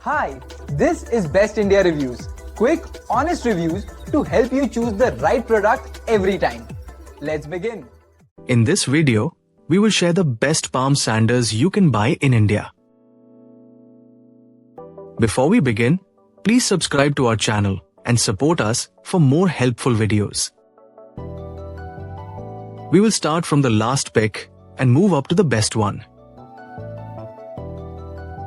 Hi, this is Best India Reviews. Quick, honest reviews to help you choose the right product every time. Let's begin. In this video, we will share the best palm sanders you can buy in India. Before we begin, please subscribe to our channel and support us for more helpful videos. We will start from the last pick and move up to the best one.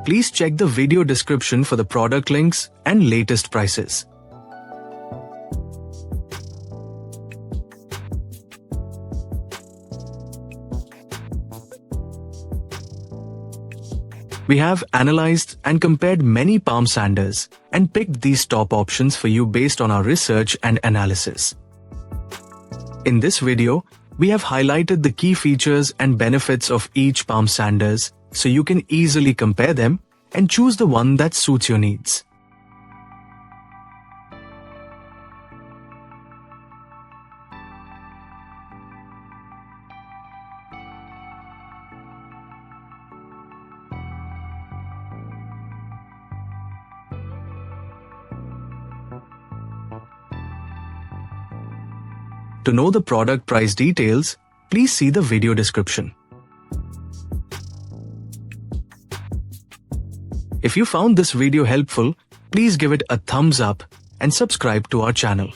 Please check the video description for the product links and latest prices. We have analyzed and compared many palm sanders and picked these top options for you based on our research and analysis. In this video, we have highlighted the key features and benefits of each palm sanders so you can easily compare them and choose the one that suits your needs. To know the product price details, please see the video description. If you found this video helpful, please give it a thumbs up and subscribe to our channel.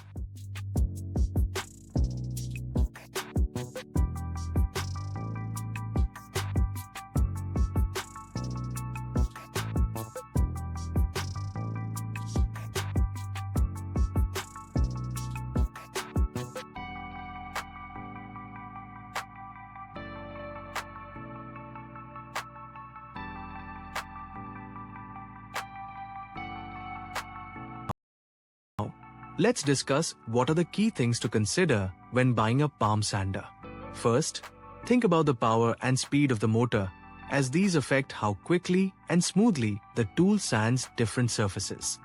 Let's discuss what are the key things to consider when buying a palm sander. First, think about the power and speed of the motor, as these affect how quickly and smoothly the tool sands different surfaces.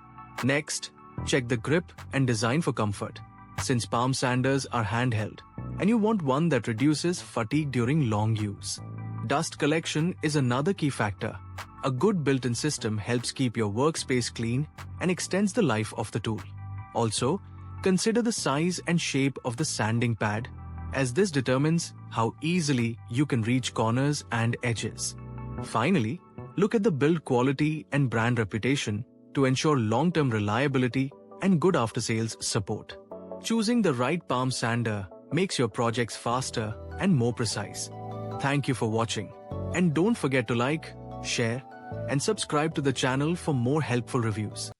Next, check the grip and design for comfort, since palm sanders are handheld, and you want one that reduces fatigue during long use. Dust collection is another key factor. A good built-in system helps keep your workspace clean and extends the life of the tool. Also, consider the size and shape of the sanding pad, as this determines how easily you can reach corners and edges. Finally, look at the build quality and brand reputation to ensure long-term reliability and good after-sales support. Choosing the right palm sander makes your projects faster and more precise. Thank you for watching, and don't forget to like, share, and subscribe to the channel for more helpful reviews.